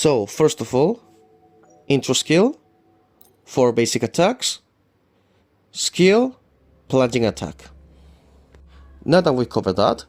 So, first of all, intro skill, 4 basic attacks, skill, plunging attack. Now that we covered that,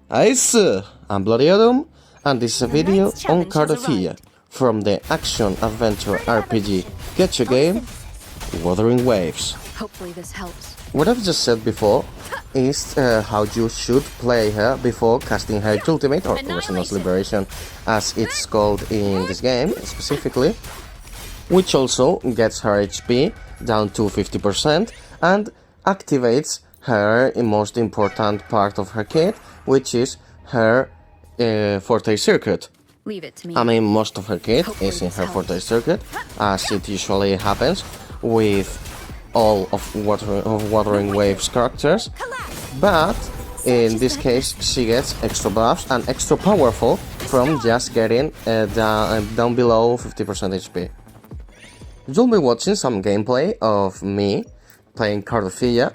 I'm Bloody Adam, and this is a video on Cartethyia from the action-adventure RPG gacha game, Wuthering Waves. Hopefully this helps. What I've just said before is how you should play her before casting her ultimate, or Resonance Liberation as it's called in this game specifically, which also gets her HP down to 50% and activates her most important part of her kit, which is her Forte circuit. Leave it to me. I mean, most of her kit is in her Forte circuit, as it usually happens with all of Wuthering Waves characters, but in this case she gets extra buffs and extra powerful from just getting down below 50% HP. You'll be watching some gameplay of me playing Cartethyia,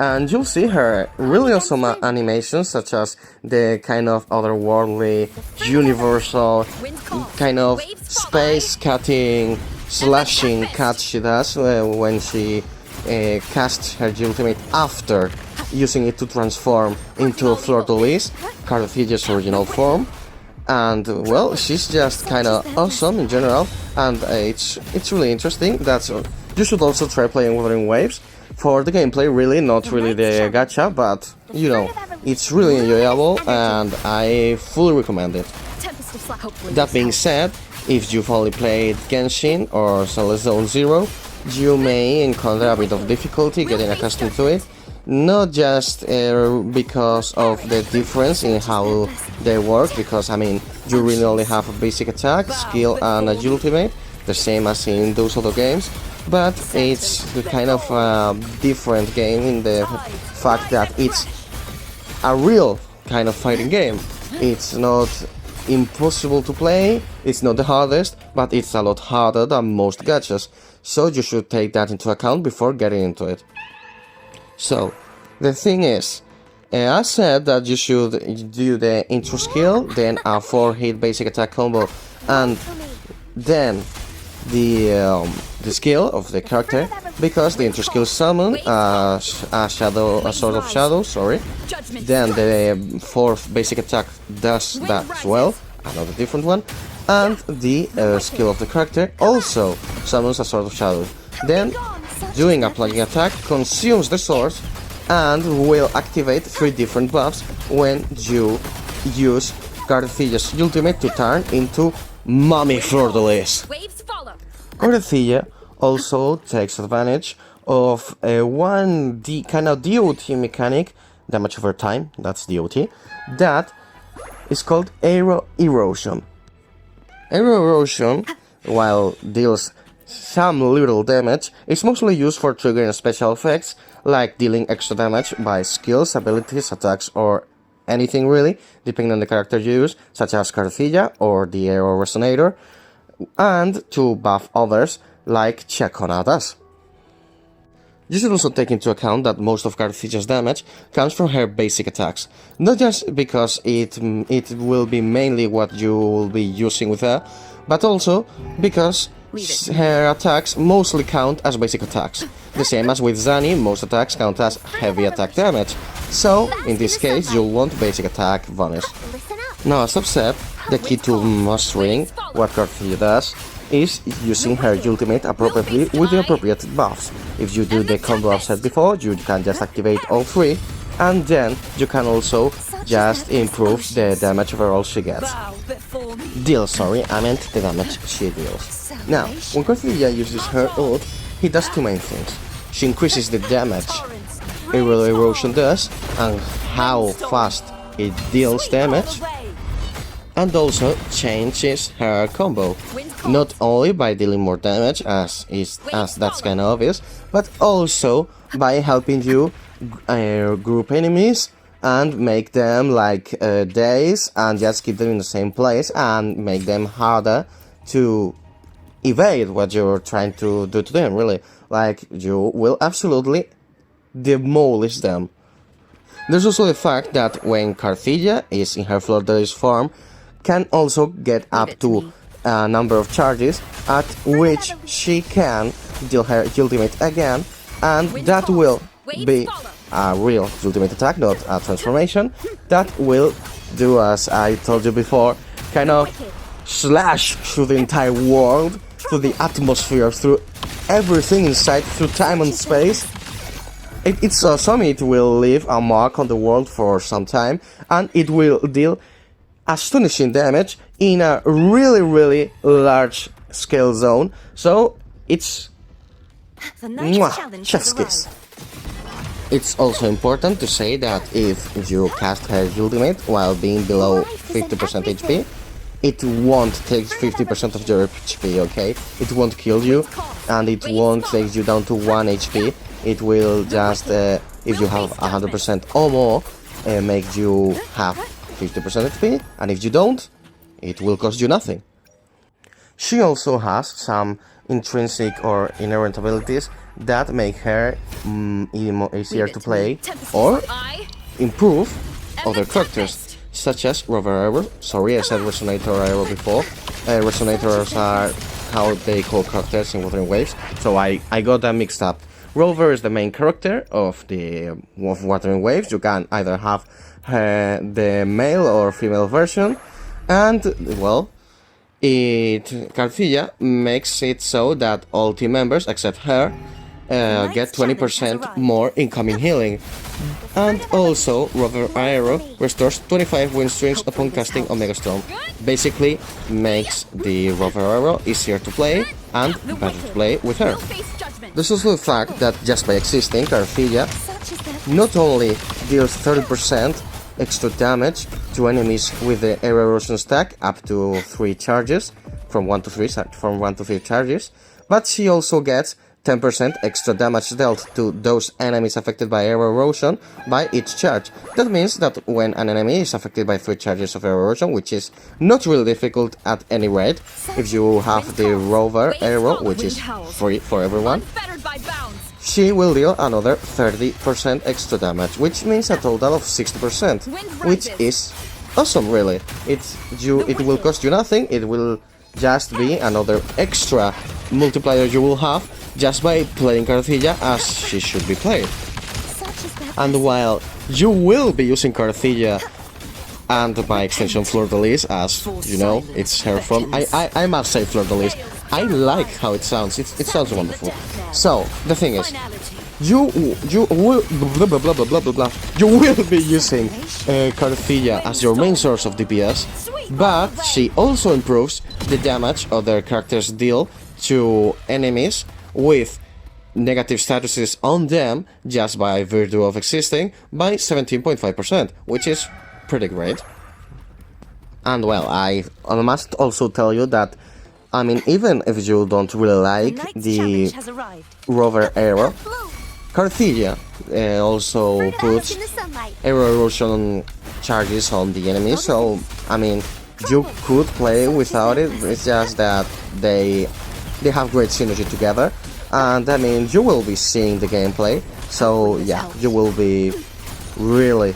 and you'll see her really awesome animations, such as the kind of otherworldly, universal, kind of space-cutting, slashing cut she does when she casts her ultimate after using it to transform into Fleur-de-Lis, Cartethyia's original form. And well, she's just kinda awesome in general, and it's really interesting. You should also try playing Wuthering Waves for the gameplay, really, not really the gacha, but you know, it's really enjoyable and I fully recommend it. That being said, if you've only played Genshin or Celeste Zone Zero, you may encounter a bit of difficulty getting accustomed to it, not just because of the difference in how they work, because I mean, you really only have a basic attack, skill and a ultimate, the same as in those other games, but it's kind of a different game in the fact that it's a real kind of fighting game. It's not impossible to play, it's not the hardest, but it's a lot harder than most gachas, so you should take that into account before getting into it. So, the thing is, I said that you should do the intro skill, then a 4-hit basic attack combo, and then the skill of the character, because the intro skill summon a sword of shadow, then the 4th basic attack does that as well, another different one, and the skill of the character also summons a sword of shadow. Then, doing a plunging attack consumes the sword and will activate 3 different buffs when you use Cartethyia's ultimate to turn into Mommy Fleur-de-Lis. Cartethyia also takes advantage of one kind of DOT mechanic, damage over time, that's DOT, that is called Aero Erosion. Aero Erosion, while deals some little damage, is mostly used for triggering special effects, like dealing extra damage by skills, abilities, attacks, or anything really, depending on the character you use, such as Cartethyia or the Aero Resonator, and to buff others, like Cha Chango does. You should also take into account that most of Cartethyia's damage comes from her basic attacks, not just because it will be mainly what you will be using with her, but also because her attacks mostly count as basic attacks. The same as with Zani, most attacks count as heavy attack damage, so in this case you'll want basic attack bonus. Now, as I've said, the key to mastering what Cartethyia does is using her ultimate appropriately with the appropriate buffs. If you do the combo I've said before, you can just activate all 3, and then you can also just improve the damage overall she gets. I meant the damage she deals. Now, when Cartethyia uses her ult, he does 2 main things. She increases the damage Aero Erosion does, and how fast it deals damage, and also changes her combo, not only by dealing more damage, as that's kinda obvious, but also by helping you group enemies and make them like daze and just keep them in the same place and make them harder to evade what you're trying to do to them, really. Like, you will absolutely demolish them. There's also the fact that when Cartethyia is in her Fleur-de-Lis form, can also get up to a number of charges at which she can deal her ultimate again, and that will be a real ultimate attack, not a transformation, that will do, as I told you before, kind of slash through the entire world, through the atmosphere, through everything inside, through time and space. It's awesome. It will leave a mark on the world for some time, and it will deal astonishing damage in a really large scale zone. So it's chef's kiss. It's also important to say that if you cast her ultimate while being below 50% HP, it won't take 50% of your HP, okay? It won't kill you, and it won't take you down to 1 HP. It will just, if you have 100% or more, make you have 50% HP, and if you don't, it will cost you nothing. She also has some intrinsic or inherent abilities that make her easier to play or improve other characters, such as Rover Arrow. Sorry, I said Resonator Arrow before. Resonators are how they call characters in Wuthering Waves, so I got them mixed up. Rover is the main character of Wuthering Waves. You can either have the male or female version, and well, Cartethyia makes it so that all team members except her get 20% more incoming healing. And also, Rover Arrow restores 25 win streaks upon casting Omega Storm. Basically, makes the Rover Arrow easier to play and better to play with her. There's also the fact that just by existing, Cartethyia not only deals 30% extra damage to enemies with the Air Erosion stack up to 3 charges, from 1 to 3 charges, but she also gets 10% extra damage dealt to those enemies affected by air erosion by each charge. That means that when an enemy is affected by 3 charges of air erosion, which is not really difficult at any rate, if you have the Rover Arrow, which is free for everyone, she will deal another 30% extra damage, which means a total of 60%, which is awesome, really. It will cost you nothing, it will just be another extra multiplier you will have just by playing Cartethyia as she should be played. And while you will be using Cartethyia and by extension Fleur de Lis, as you know, it's her from, I must say Fleur de Lis, I like how it sounds, it sounds wonderful. So, the thing is, you will be using Cartethyia as your main source of DPS, but she also improves the damage other characters deal to enemies with negative statuses on them just by virtue of existing by 17.5%, which is pretty great. And well, I must also tell you that, I mean, even if you don't really like the Rover Arrow, Cartethyia also puts air erosion charges on the enemy, so I mean, you could play without it. It's just that they have great synergy together, and I mean, you will be seeing the gameplay, so yeah, you will be really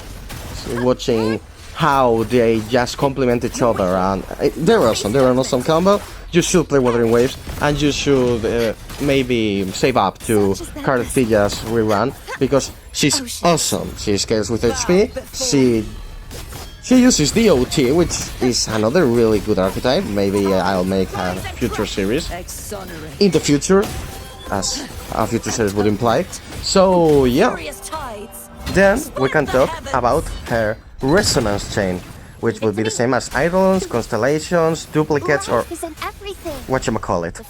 watching how they just complement each other, and they're awesome. They're an awesome combo. You should play Wuthering Waves, and you should maybe save up to Cartethyia's rerun, because she's awesome. She scales with HP, she uses DOT, which is another really good archetype. Maybe I'll make a future series in the future, as a future series would imply. So yeah, then we can talk about her resonance chain, which will be the same as Eidolons, Constellations, Duplicates, or whatchamacallit.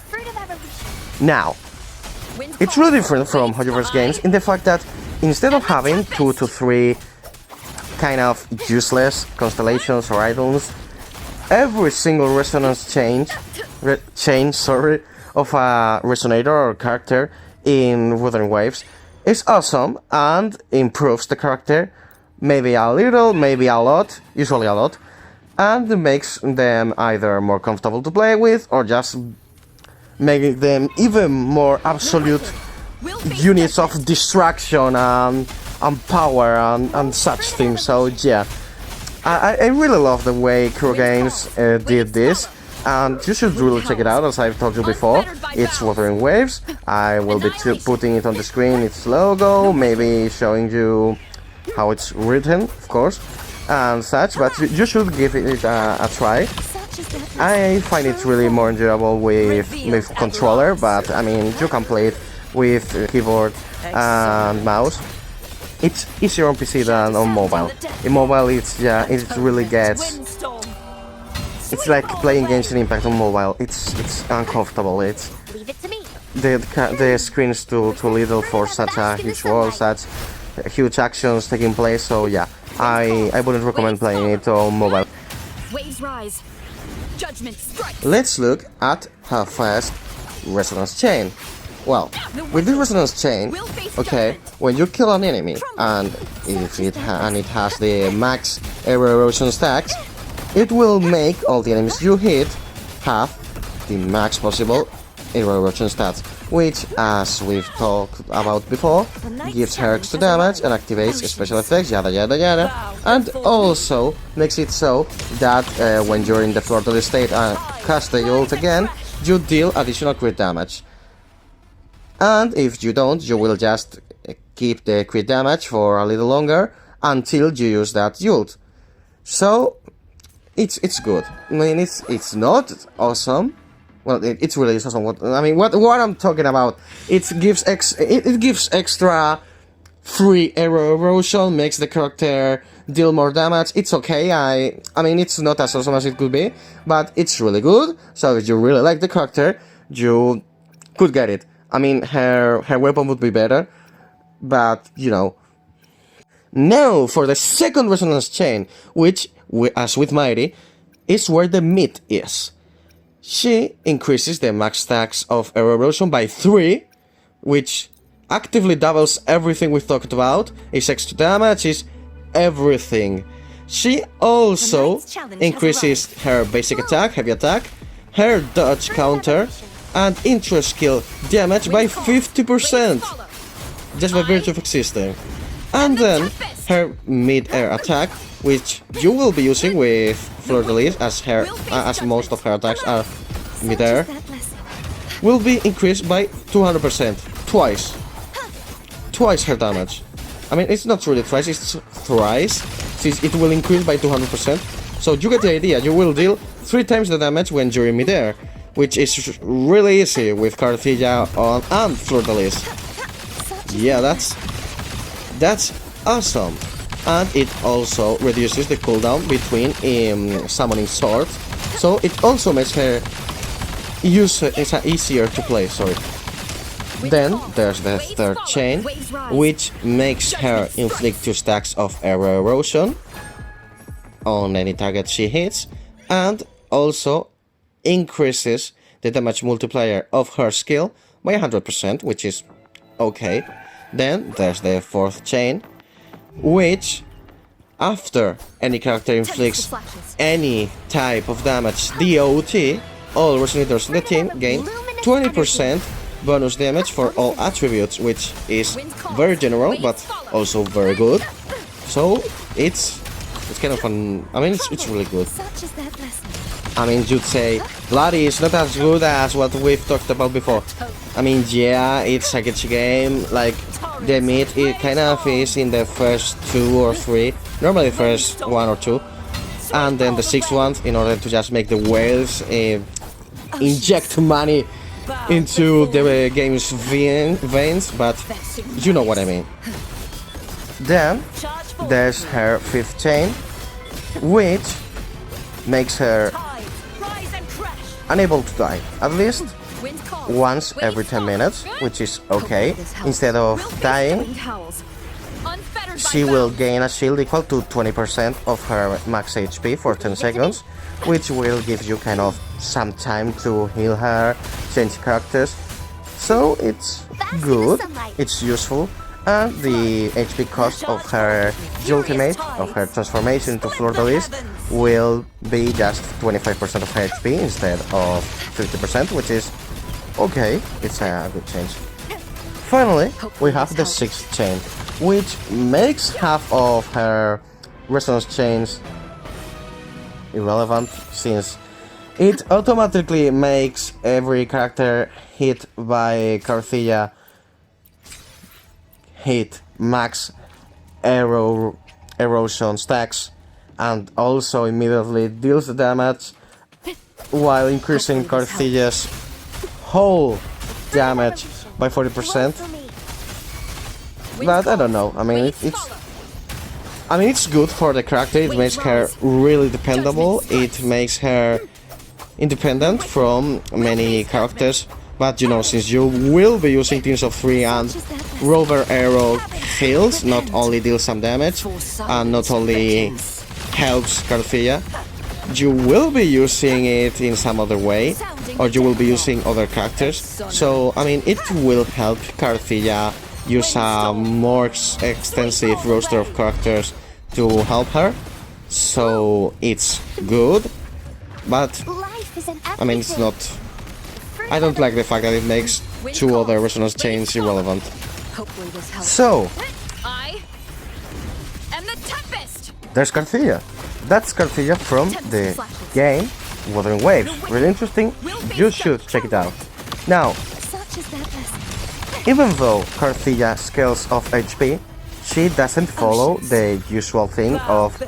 Now, it's really different from Hoyoverse games in the fact that instead of having 2 to 3 kind of useless Constellations or Eidolons, every single resonance change of a Resonator or character in Wuthering Waves is awesome and improves the character, maybe a little, maybe a lot, usually a lot, and makes them either more comfortable to play with or just making them even more absolute units of distraction and power and such things. So yeah, I really love the way Kuro Games did this. and you should really check it out. As I've told you before, it's Wuthering Waves. I will be putting it on the screen, its logo, maybe showing you how it's written, of course, and such, but you should give it a try. I find it really more enjoyable with controller, but I mean, you can play it with keyboard and mouse. It's easier on PC than on mobile. In mobile, it really gets. It's like playing Genshin Impact on mobile. It's uncomfortable. It's the screen is too little for such a huge world, such huge actions taking place. So yeah, I wouldn't recommend playing it on mobile. Waves rise. Judgment strikes. Let's look at her first resonance chain. Well, with the resonance chain, okay, when you kill an enemy and if it has the max error erosion stacks, it will make all the enemies you hit have the max possible error erosion stats, which, as we've talked about before, gives her extra damage and activates special effects, yada yada yada, and also makes it so that when you're in the flirtatious state and cast the ult again, you deal additional crit damage. And if you don't, you will just keep the crit damage for a little longer until you use that ult. So it's good. I mean, it's not awesome. Well, it's really awesome. What I'm talking about? It gives extra free error erosion, makes the character deal more damage. It's okay. I mean, it's not as awesome as it could be, but it's really good. So if you really like the character, you could get it. I mean, her weapon would be better, but you know. Now for the second resonance chain, which, as with Mydei, is where the meat is. She increases the max stacks of error erosion by 3, which actively doubles everything we talked about. Is extra damage, is everything. She also increases her basic attack, heavy attack, her dodge counter, and intro skill damage by 50%, just by virtue of existing. And then her mid-air attack, which you will be using with Fleur-de-Lis, as most of her attacks are mid-air, will be increased by 200%, twice her damage. I mean, it's not really twice, it's thrice, since it will increase by 200%. So you get the idea, you will deal 3 times the damage when you're in mid-air, which is really easy with Cartethyia on and Fleur-de-Lis. Yeah, that's awesome. And it also reduces the cooldown between summoning swords, so it also makes her easier to play. Sorry. Then there's the third chain, which makes her inflict 2 stacks of error erosion on any target she hits, and also increases the damage multiplier of her skill by 100%, which is okay. Then there's the fourth chain, which, after any character inflicts any type of damage DOT, all resonators in the team gain 20% bonus damage for all attributes, which is very general but also very good. So it's kind of fun. I mean, it's really good. I mean, you'd say Bloody is not as good as what we've talked about before. I mean, yeah, it's a gacha game, like the meat, it kind of is in the first 2 or 3, normally first 1 or 2, and then the 6th one, in order to just make the whales inject money into the game's veins, but you know what I mean. Then there's her 5th chain, which makes her unable to die, at least once every 10 minutes, which is okay. Instead of dying, she will gain a shield equal to 20% of her max HP for 10 seconds, which will give you kind of some time to heal her, change characters. So it's good, it's useful, and the HP cost of her ultimate, of her transformation to Fleur-de-Lis, will be just 25% of her HP instead of 50%, which is okay, it's a good change. Finally, we have the 6th chain, which makes half of her resonance chains irrelevant, since it automatically makes every character hit by Cartethyia hit max erosion stacks, and also immediately deals the damage while increasing Cartethyia whole damage by 40%. But I don't know. I mean, it's good for the character. It makes her really dependable. It makes her independent from many characters. But you know, since you will be using teams of 3 and Rover Arrow heals, not only deals some damage and not only helps Cartethyia, you will be using it in some other way, or you will be using other characters. So I mean, it will help Cartethyia use a more extensive roster of characters to help her. So it's good, but I mean, it's not. I don't like the fact that it makes 2 other resonance chains irrelevant. So there's Cartethyia. That's Cartethyia from the game Wuthering Waves. Really interesting. You should check it out. Now, even though Cartethyia scales off HP, she doesn't follow the usual thing of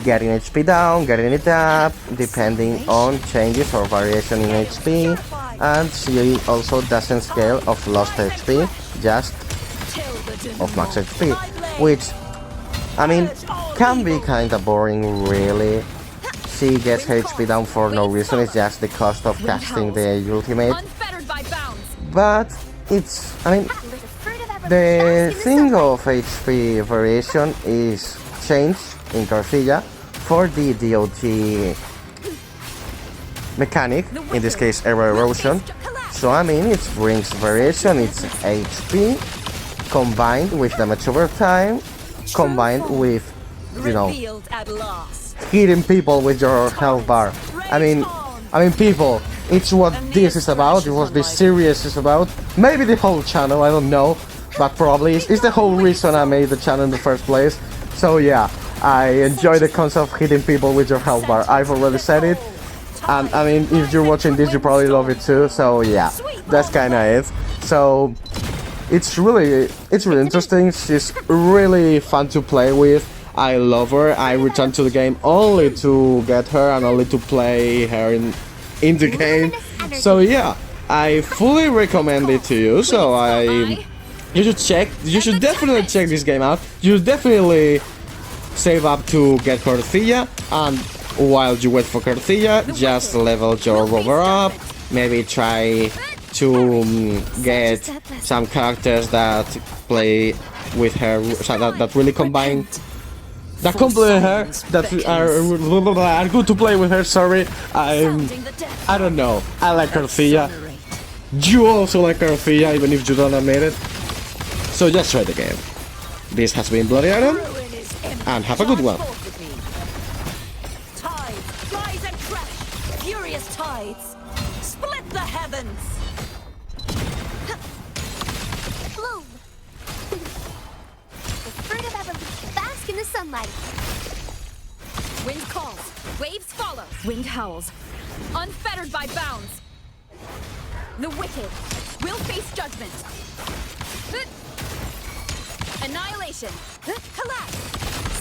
getting HP down, getting it up, depending on changes or variation in HP, and she also doesn't scale of lost HP, just of max HP, which, I mean, can be kinda boring, really. She gets her HP down for no reason, it's just the cost of casting the ultimate. But it's, I mean, the thing of HP variation is changed in Cartethyia for the DOT mechanic, in this case error erosion. So I mean, it brings variation, it's HP combined with damage over time, combined with, you know, hitting people with your health bar. I mean people, it's what this is about, it's what this series is about. Maybe the whole channel, I don't know, but probably it's the whole reason I made the channel in the first place. So yeah, I enjoy the concept of hitting people with your health bar. I've already said it, and I mean, if you're watching this, you probably love it too. So yeah, that's kinda it. So it's really interesting. She's really fun to play with. I love her. I returned to the game only to get her and only to play her in the game. So yeah, I fully recommend it to you. So you should definitely check this game out. You should definitely save up to get Cartethyia, and while you wait for Cartethyia, just level your rover up. Maybe try to get some characters that play with her, that really combine, that complement her, that are good to play with her. Sorry, I don't know. I like Cartethyia. You also like Cartethyia, even if you don't admit it. So just try the game. This has been Bloody Iron, and have a good one. Tides rise and crash, furious tides split the heavens. Bloom. The fruit of evolution. Bask in the sunlight. Wind calls, waves follow. Wind howls, unfettered by bounds. The wicked will face judgment. Annihilation. Collapse.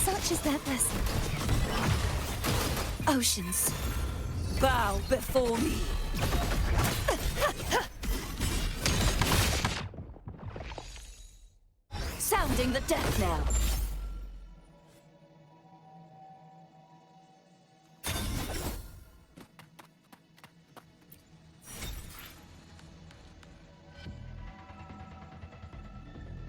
Such is their blessing. Oceans, bow before me. Sounding the death knell.